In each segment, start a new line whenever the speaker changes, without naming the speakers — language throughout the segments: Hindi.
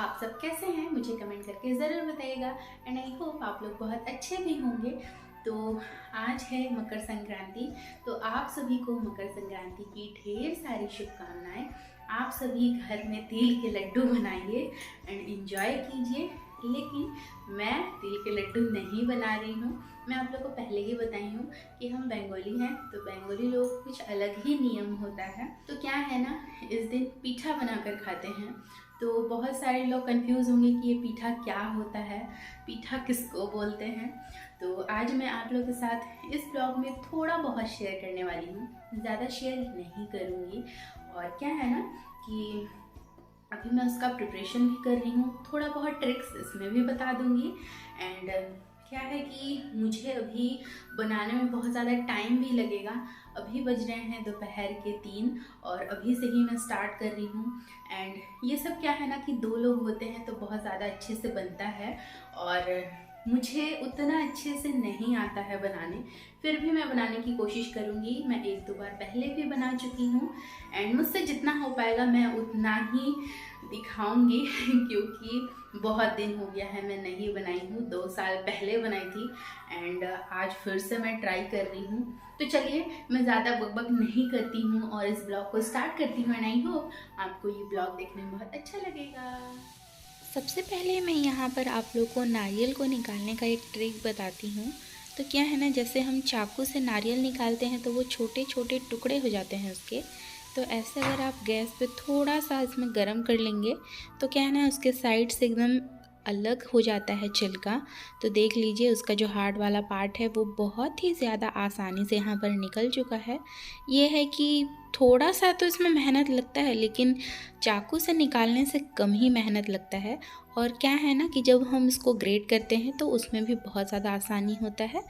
आप सब कैसे हैं मुझे कमेंट करके ज़रूर बताइएगा। एंड आई होप आप लोग बहुत अच्छे भी होंगे। तो आज है मकर संक्रांति, तो आप सभी को मकर संक्रांति की ढेर सारी शुभकामनाएं। आप सभी घर में तिल के लड्डू बनाइए एंड एंजॉय कीजिए। लेकिन मैं तिल के लड्डू नहीं बना रही हूँ। मैं आप लोग को पहले ही बताई हूँ कि हम बंगाली हैं, तो बंगाली लोग कुछ अलग ही नियम होता है। तो क्या है ना, इस दिन पीठा बनाकर खाते हैं। तो बहुत सारे लोग कंफ्यूज होंगे कि ये पीठा क्या होता है, पीठा किसको बोलते हैं। तो आज मैं आप लोगों के साथ इस ब्लॉग में थोड़ा बहुत शेयर करने वाली हूँ, ज़्यादा शेयर नहीं करूँगी। और क्या है ना कि अभी मैं उसका प्रिपरेशन भी कर रही हूँ, थोड़ा बहुत ट्रिक्स इसमें भी बता दूँगी। एंड क्या है कि मुझे अभी बनाने में बहुत ज़्यादा टाइम भी लगेगा। अभी बज रहे हैं दोपहर के 3 और अभी से ही मैं स्टार्ट कर रही हूँ। एंड ये सब क्या है ना कि 2 लोग होते हैं तो बहुत ज़्यादा अच्छे से बनता है, और मुझे उतना अच्छे से नहीं आता है बनाने। फिर भी मैं बनाने की कोशिश करूँगी। मैं 1-2 बार पहले भी बना चुकी हूँ एंड मुझसे जितना हो पाएगा मैं उतना ही दिखाऊंगी क्योंकि बहुत दिन हो गया है मैं नहीं बनाई हूँ। 2 साल पहले बनाई थी एंड आज फिर से मैं ट्राई कर रही हूँ। तो चलिए मैं ज़्यादा बकबक नहीं करती हूँ और इस ब्लॉग को स्टार्ट करती हूँ। एंड आई होप आपको ये ब्लॉग देखने में बहुत अच्छा लगेगा।
सबसे पहले मैं यहाँ पर आप लोग को नारियल को निकालने का एक ट्रिक बताती हूँ। तो क्या है ना, जैसे हम चाकू से नारियल निकालते हैं तो वो छोटे छोटे टुकड़े हो जाते हैं उसके। तो ऐसे अगर आप गैस पे थोड़ा सा इसमें गरम कर लेंगे तो क्या है ना, उसके साइड से एकदम अलग हो जाता है छिलका। तो देख लीजिए उसका जो हार्ड वाला पार्ट है वो बहुत ही ज़्यादा आसानी से यहाँ पर निकल चुका है। ये है कि थोड़ा सा तो इसमें मेहनत लगता है, लेकिन चाकू से निकालने से कम ही मेहनत लगता है। और क्या है ना कि जब हम इसको ग्रेट करते हैं तो उसमें भी बहुत ज़्यादा आसानी होता है।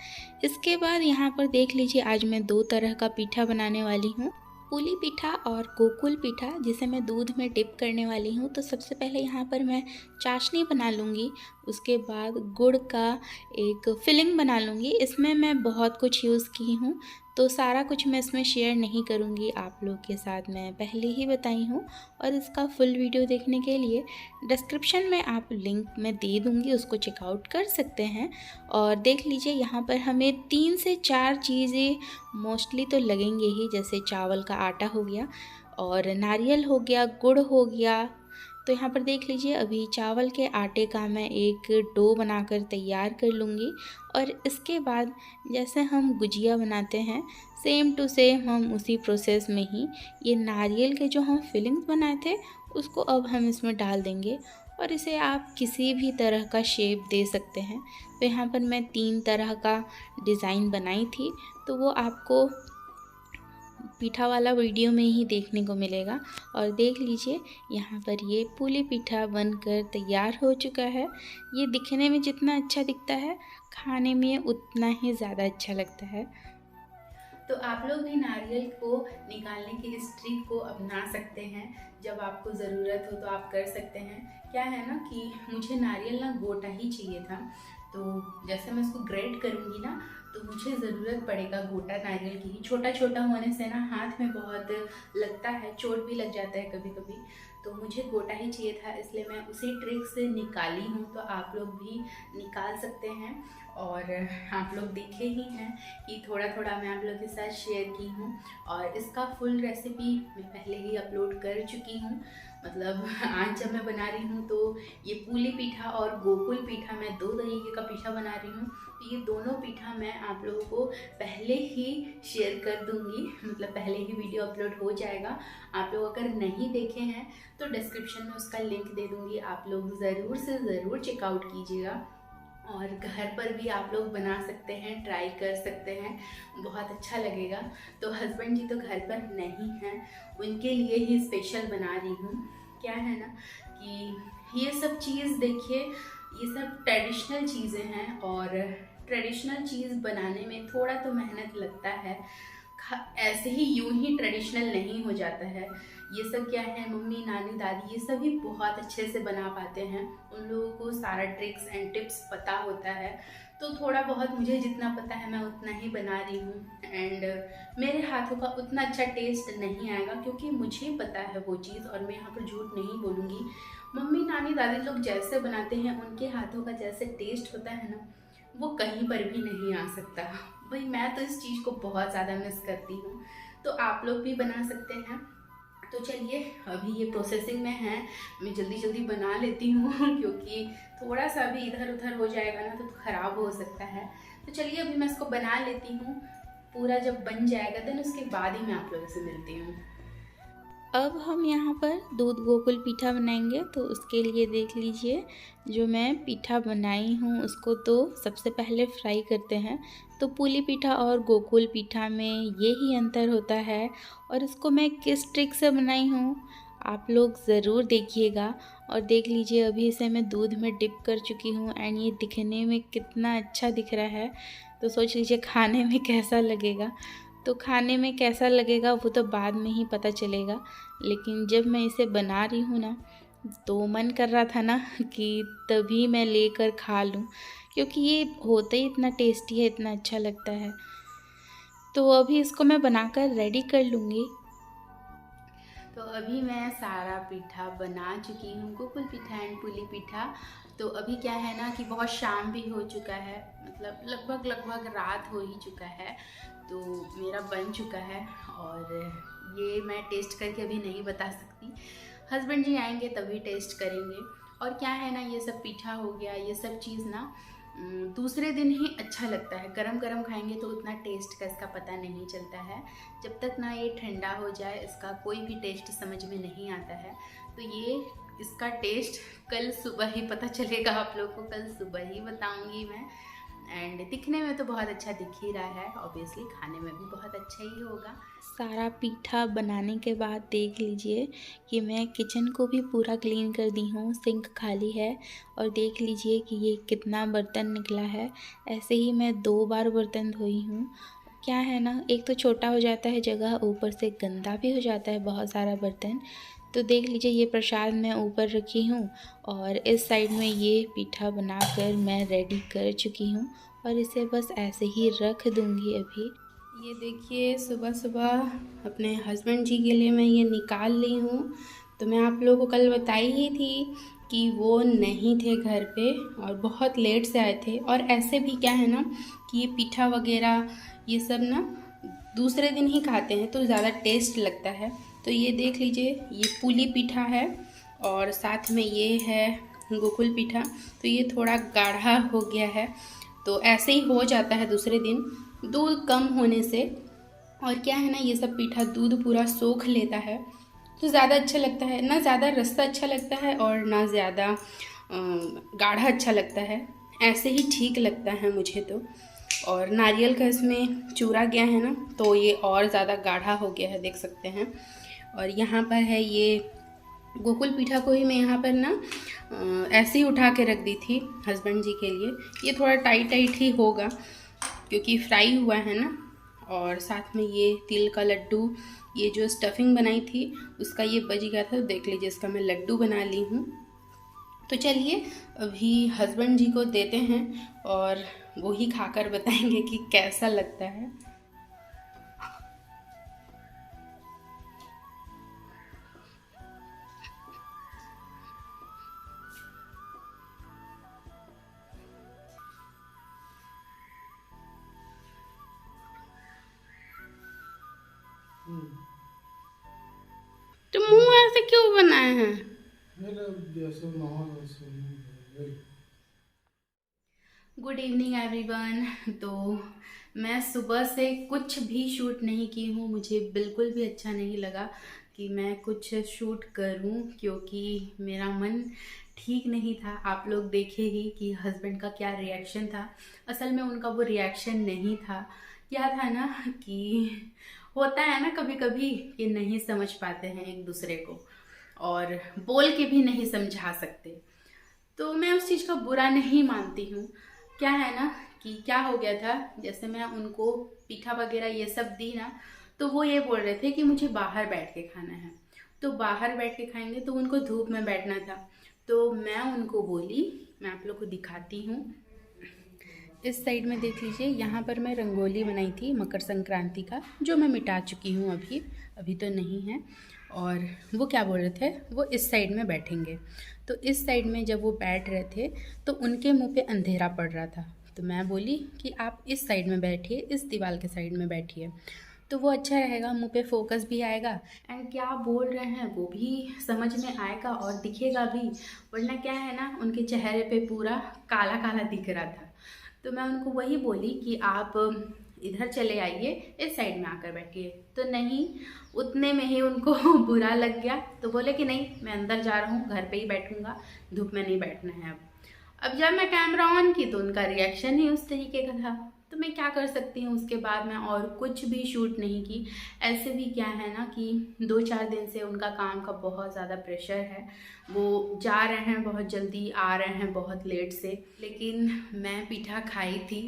इसके बाद यहाँ पर देख लीजिए, आज मैं 2 तरह का पीठा बनाने वाली हूँ, पुली पीठा और गोकुल पीठा, जिसे मैं दूध में डिप करने वाली हूँ। तो सबसे पहले यहाँ पर मैं चाशनी बना लूँगी, उसके बाद गुड़ का एक फिलिंग बना लूँगी। इसमें मैं बहुत कुछ यूज़ की हूँ, तो सारा कुछ मैं इसमें शेयर नहीं करूँगी, आप लोग के साथ मैं पहले ही बताई हूँ। और इसका फुल वीडियो देखने के लिए डिस्क्रिप्शन में आप लिंक मैं दे दूँगी, उसको चेकआउट कर सकते हैं। और देख लीजिए यहाँ पर हमें 3 से 4 चीज़ें मोस्टली तो लगेंगे ही, जैसे चावल का आटा हो गया और नारियल हो गया, गुड़ हो गया। तो यहाँ पर देख लीजिए अभी चावल के आटे का मैं एक डो बनाकर तैयार कर लूँगी। और इसके बाद जैसे हम गुजिया बनाते हैं, सेम टू सेम हम उसी प्रोसेस में ही ये नारियल के जो हम फिलिंग्स बनाए थे उसको अब हम इसमें डाल देंगे। और इसे आप किसी भी तरह का शेप दे सकते हैं। तो यहाँ पर मैं 3 तरह का डिज़ाइन बनाई थी, तो वो आपको पीठा वाला वीडियो में ही देखने को मिलेगा। और देख लीजिए यहाँ पर ये पुली पीठा बनकर तैयार हो चुका है। ये दिखने में जितना अच्छा दिखता है, खाने में उतना ही ज़्यादा अच्छा लगता है।
तो आप लोग भी नारियल को निकालने की इस ट्रिक को अपना सकते हैं। जब आपको ज़रूरत हो तो आप कर सकते हैं। क्या है ना कि मुझे नारियल ना गोटा ही चाहिए था, तो जैसे मैं इसको ग्रेट करूँगी ना तो मुझे ज़रूरत पड़ेगा गोटा नारियल की। छोटा छोटा होने से ना हाथ में बहुत लगता है, चोट भी लग जाता है कभी कभी। तो मुझे गोटा ही चाहिए था, इसलिए मैं उसी ट्रिक से निकाली हूँ। तो आप लोग भी निकाल सकते हैं। और आप लोग देखे ही हैं कि थोड़ा थोड़ा मैं आप लोगों के साथ शेयर की हूँ। और इसका फुल रेसिपी मैं पहले ही अपलोड कर चुकी हूँ। मतलब आज जब मैं बना रही हूँ तो ये पुली पीठा और गोकुल पीठा, मैं 2 तरीके का पीठा बना रही हूँ। तो ये दोनों पीठा मैं आप लोगों को पहले ही शेयर कर दूँगी, मतलब पहले ही वीडियो अपलोड हो जाएगा। आप लोग अगर नहीं देखे हैं तो डिस्क्रिप्शन में उसका लिंक दे दूँगी, आप लोग ज़रूर से ज़रूर चेकआउट कीजिएगा। और घर पर भी आप लोग बना सकते हैं, ट्राई कर सकते हैं, बहुत अच्छा लगेगा। तो हस्बैंड जी तो घर पर नहीं हैं, उनके लिए ही स्पेशल बना रही हूँ। क्या है ना कि ये सब चीज़ देखिए, ये सब ट्रेडिशनल चीज़ें हैं और ट्रेडिशनल चीज़ बनाने में थोड़ा तो मेहनत लगता है। ऐसे ही यूं ही ट्रेडिशनल नहीं हो जाता है। ये सब क्या है, मम्मी नानी दादी ये सभी बहुत अच्छे से बना पाते हैं, उन लोगों को सारा ट्रिक्स एंड टिप्स पता होता है। तो थोड़ा बहुत मुझे जितना पता है मैं उतना ही बना रही हूँ। एंड मेरे हाथों का उतना अच्छा टेस्ट नहीं आएगा क्योंकि मुझे पता है वो चीज़, और मैं यहाँ पर झूठ नहीं बोलूँगी। मम्मी नानी दादी लोग जैसे बनाते हैं, उनके हाथों का जैसे टेस्ट होता है ना, वो कहीं पर भी नहीं आ सकता। भाई मैं तो इस चीज़ को बहुत ज़्यादा मिस करती हूँ। तो आप लोग भी बना सकते हैं। तो चलिए, अभी ये प्रोसेसिंग में है, मैं जल्दी जल्दी बना लेती हूँ क्योंकि थोड़ा सा भी इधर उधर हो जाएगा ना तो ख़राब हो सकता है। तो चलिए अभी मैं इसको बना लेती हूँ। पूरा जब बन जाएगा देन उसके बाद ही मैं आप लोगों से मिलती हूँ।
अब हम यहाँ पर दूध गोकुल पीठा बनाएंगे। तो उसके लिए देख लीजिए, जो मैं पीठा बनाई हूँ उसको तो सबसे पहले फ्राई करते हैं। तो पुली पीठा और गोकुल पीठा में ये ही अंतर होता है। और इसको मैं किस ट्रिक से बनाई हूँ आप लोग ज़रूर देखिएगा। और देख लीजिए, अभी इसे मैं दूध में डिप कर चुकी हूँ एंड ये दिखने में कितना अच्छा दिख रहा है। तो सोच लीजिए खाने में कैसा लगेगा। तो खाने में कैसा लगेगा वो तो बाद में ही पता चलेगा, लेकिन जब मैं इसे बना रही हूँ ना तो मन कर रहा था ना कि तभी मैं लेकर खा लूँ, क्योंकि ये होता ही इतना टेस्टी है, इतना अच्छा लगता है। तो अभी इसको मैं बनाकर रेडी कर लूँगी।
तो अभी मैं सारा पीठा बना चुकी हूँ, गोकुल पीठा एंड पुली पीठा। तो अभी क्या है ना कि बहुत शाम भी हो चुका है, मतलब लगभग रात हो ही चुका है। तो मेरा बन चुका है और ये मैं टेस्ट करके अभी नहीं बता सकती। हस्बैंड जी आएंगे तभी टेस्ट करेंगे। और क्या है ना, ये सब पीठा हो गया, ये सब चीज़ ना दूसरे दिन ही अच्छा लगता है। गरम गरम खाएंगे तो उतना टेस्ट का इसका पता नहीं चलता है। जब तक ना ये ठंडा हो जाए इसका कोई भी टेस्ट समझ में नहीं आता है। तो ये इसका टेस्ट कल सुबह ही पता चलेगा आप लोग को, कल सुबह ही बताऊंगी मैं। एंड दिखने में तो बहुत अच्छा दिख ही रहा है, ऑब्वियसली खाने में भी बहुत अच्छा ही होगा।
सारा पीठा बनाने के बाद देख लीजिए कि मैं किचन को भी पूरा क्लीन कर दी हूँ, सिंक खाली है। और देख लीजिए कि ये कितना बर्तन निकला है। ऐसे ही मैं 2 बार बर्तन धोई हूँ। क्या है ना, एक तो छोटा हो जाता है जगह, ऊपर से गंदा भी हो जाता है बहुत सारा बर्तन। तो देख लीजिए, ये प्रसाद मैं ऊपर रखी हूँ और इस साइड में ये पीठा बनाकर मैं रेडी कर चुकी हूँ और इसे बस ऐसे ही रख दूँगी अभी।
ये देखिए, सुबह सुबह अपने हस्बैंड जी के लिए मैं ये निकाल ली हूँ। तो मैं आप लोगों को कल बताई ही थी कि वो नहीं थे घर पे और बहुत लेट से आए थे। और ऐसे भी क्या है ना कि ये पीठा वगैरह ये सब ना दूसरे दिन ही खाते हैं तो ज़्यादा टेस्ट लगता है। तो ये देख लीजिए, ये पुली पीठा है और साथ में ये है गोकुल पीठा। तो ये थोड़ा गाढ़ा हो गया है, तो ऐसे ही हो जाता है दूसरे दिन दूध कम होने से। और क्या है ना, ये सब पीठा दूध पूरा सोख लेता है तो ज़्यादा अच्छा लगता है। ना ज़्यादा रस्सा अच्छा लगता है और ना ज़्यादा गाढ़ा अच्छा लगता है, ऐसे ही ठीक लगता है मुझे तो। और नारियल का इसमें चूरा गया है ना तो ये और ज़्यादा गाढ़ा हो गया है, देख सकते हैं। और यहाँ पर है ये गोकुल पीठा को ही मैं यहाँ पर ना ऐसे ही उठा के रख दी थी हस्बैंड जी के लिए। ये थोड़ा टाइट टाइट ही होगा क्योंकि फ्राई हुआ है ना। और साथ में ये तिल का लड्डू, ये जो स्टफिंग बनाई थी उसका ये बच गया था, तो देख लीजिए इसका मैं लड्डू बना ली हूँ। तो चलिए अभी हस्बैंड जी को देते हैं और वो ही खाकर बताएंगे कि कैसा लगता है। तो मुंह ऐसे क्यों बनाए हैं? Good evening everyone. तो मैं सुबह से कुछ भी शूट नहीं की हूँ, मुझे बिल्कुल भी अच्छा नहीं लगा कि मैं कुछ शूट करूँ क्योंकि मेरा मन ठीक नहीं था। आप लोग देखे ही कि हस्बैंड का क्या रिएक्शन था। असल में उनका वो रिएक्शन नहीं था, क्या था ना कि होता है ना कभी कभी कि नहीं समझ पाते हैं एक दूसरे को और बोल के भी नहीं समझा सकते। तो मैं उस चीज़ का बुरा नहीं मानती हूँ। क्या है ना कि क्या हो गया था, जैसे मैं उनको पीठा वगैरह ये सब दी ना तो वो ये बोल रहे थे कि मुझे बाहर बैठ के खाना है। तो बाहर बैठ के खाएंगे तो उनको धूप में बैठना था। तो मैं उनको बोली, मैं आप लोग को दिखाती हूँ। इस साइड में देख लीजिए, यहाँ पर मैं रंगोली बनाई थी मकर संक्रांति का, जो मैं मिटा चुकी हूँ अभी तो नहीं है। और वो क्या बोल रहे थे, वो इस साइड में बैठेंगे। तो इस साइड में जब वो बैठ रहे थे तो उनके मुंह पे अंधेरा पड़ रहा था। तो मैं बोली कि आप इस साइड में बैठिए, इस दीवार के साइड में बैठिए, तो वो अच्छा रहेगा, मुंह पे फोकस भी आएगा एंड क्या बोल रहे हैं वो भी समझ में आएगा और दिखेगा भी। वरना क्या है ना, उनके चेहरे पे पूरा काला काला दिख रहा था। तो मैं उनको वही बोली कि आप इधर चले आइए, इस साइड में आकर बैठिए। तो नहीं, उतने में ही उनको बुरा लग गया। तो बोले कि नहीं, मैं अंदर जा रहा हूँ, घर पे ही बैठूंगा, धूप में नहीं बैठना है। अब जब मैं कैमरा ऑन की तो उनका रिएक्शन ही उस तरीके का था। तो मैं क्या कर सकती हूँ, उसके बाद मैं और कुछ भी शूट नहीं की। ऐसे भी क्या है ना कि 2-4 दिन से उनका काम का बहुत ज़्यादा प्रेशर है। वो जा रहे हैं बहुत जल्दी, आ रहे हैं बहुत लेट से, लेकिन मैं पीठा खाई थी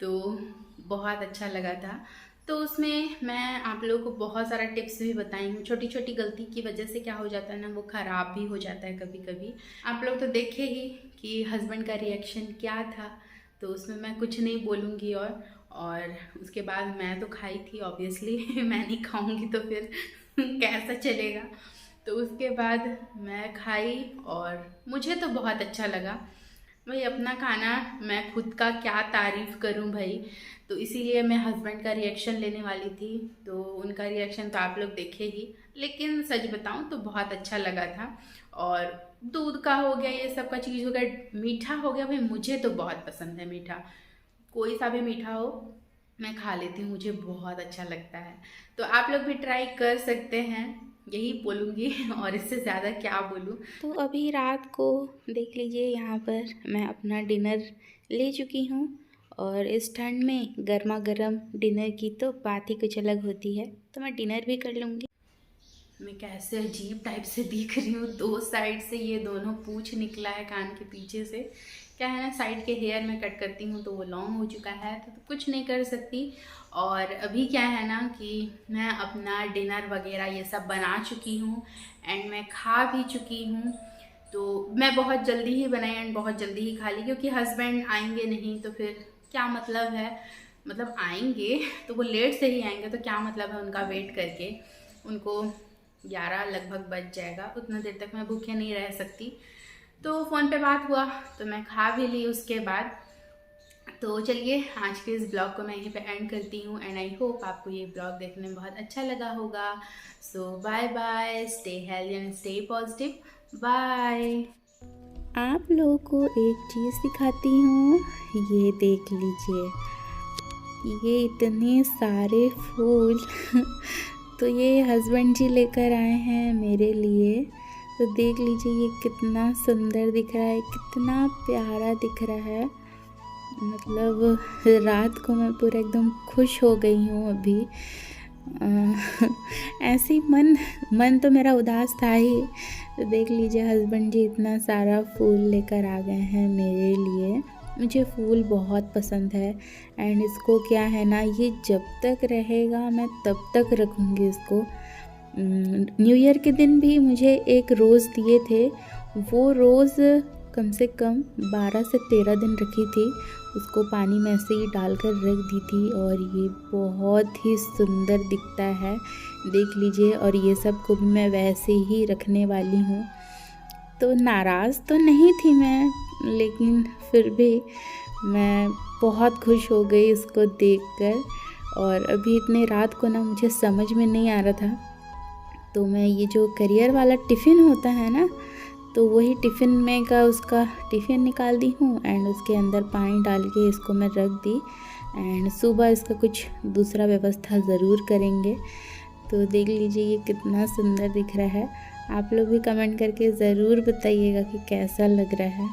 तो बहुत अच्छा लगा था। तो उसमें मैं आप लोगों को बहुत सारा टिप्स भी बताई हूँ। छोटी छोटी गलती की वजह से क्या हो जाता है ना, वो ख़राब भी हो जाता है कभी कभी। आप लोग तो देखे ही कि हस्बैंड का रिएक्शन क्या था, तो उसमें मैं कुछ नहीं बोलूँगी। और उसके बाद मैं तो खाई थी ऑब्वियसली मैं नहीं खाऊँगी तो फिर कैसा चलेगा। तो उसके बाद मैं खाई और मुझे तो बहुत अच्छा लगा भाई। अपना खाना मैं खुद का क्या तारीफ़ करूं भाई। तो इसीलिए मैं हस्बैंड का रिएक्शन लेने वाली थी। तो उनका रिएक्शन तो आप लोग देखे ही, लेकिन सच बताऊं तो बहुत अच्छा लगा था। और दूध का हो गया, ये सब का चीज़ हो गया, मीठा हो गया भाई, मुझे तो बहुत पसंद है मीठा। कोई सा भी मीठा हो मैं खा लेती हूँ, मुझे बहुत अच्छा लगता है। तो आप लोग भी ट्राई कर सकते हैं, यही बोलूँगी और इससे ज़्यादा क्या बोलूँ।
तो अभी रात को देख लीजिए, यहाँ पर मैं अपना डिनर ले चुकी हूँ और इस ठंड में गर्मा गर्म डिनर की तो बात ही कुछ अलग होती है। तो मैं डिनर भी कर लूँगी।
मैं कैसे अजीब टाइप से दिख रही हूँ, 2 साइड से ये दोनों पूंछ निकला है कान के पीछे से। क्या है ना, साइड के हेयर में कट करती हूँ तो वो लॉन्ग हो चुका है, तो कुछ नहीं कर सकती। और अभी क्या है ना कि मैं अपना डिनर वगैरह ये सब बना चुकी हूँ एंड मैं खा भी चुकी हूँ। तो मैं बहुत जल्दी ही बनाई एंड बहुत जल्दी ही खा ली, क्योंकि हस्बैंड आएंगे नहीं तो फिर क्या मतलब है। मतलब आएंगे तो वो लेट से ही आएंगे, तो क्या मतलब है उनका वेट करके। उनको 11 लगभग बज जाएगा, उतना देर तक मैं भूखे नहीं रह सकती। तो फ़ोन पे बात हुआ तो मैं खा भी ली उसके बाद। तो चलिए आज के इस ब्लॉग को मैं यहीं पे एंड करती हूँ एंड आई होप आपको ये ब्लॉग देखने में बहुत अच्छा लगा होगा। So bye bye, stay healthy and stay positive, bye.
आप लोगों को एक चीज़ दिखाती हूँ, ये देख लीजिए, ये इतने सारे फूल तो ये हस्बैंड जी लेकर आए हैं मेरे लिए। तो देख लीजिए ये कितना सुंदर दिख रहा है, कितना प्यारा दिख रहा है। मतलब रात को मैं पूरा एकदम खुश हो गई हूँ अभी। ऐसे ही मन तो मेरा उदास था ही। तो देख लीजिए हस्बैंड जी इतना सारा फूल लेकर आ गए हैं मेरे लिए। मुझे फूल बहुत पसंद है एंड इसको क्या है ना, ये जब तक रहेगा मैं तब तक रखूँगी इसको। न्यू ईयर के दिन भी मुझे एक रोज़ दिए थे, वो रोज़ कम से कम 12 से 13 दिन रखी थी। उसको पानी में ऐसे ही डालकर रख दी थी और ये बहुत ही सुंदर दिखता है, देख लीजिए। और ये सब को भी मैं वैसे ही रखने वाली हूँ। तो नाराज़ तो नहीं थी मैं, लेकिन फिर भी मैं बहुत खुश हो गई इसको देखकर। और अभी इतने रात को ना मुझे समझ में नहीं आ रहा था, तो मैं ये जो करियर वाला टिफ़िन होता है ना, तो वही टिफ़िन में का उसका टिफ़िन निकाल दी हूँ एंड उसके अंदर पानी डाल के इसको मैं रख दी एंड सुबह इसका कुछ दूसरा व्यवस्था ज़रूर करेंगे। तो देख लीजिए ये कितना सुंदर दिख रहा है। आप लोग भी कमेंट करके ज़रूर बताइएगा कि कैसा लग रहा है।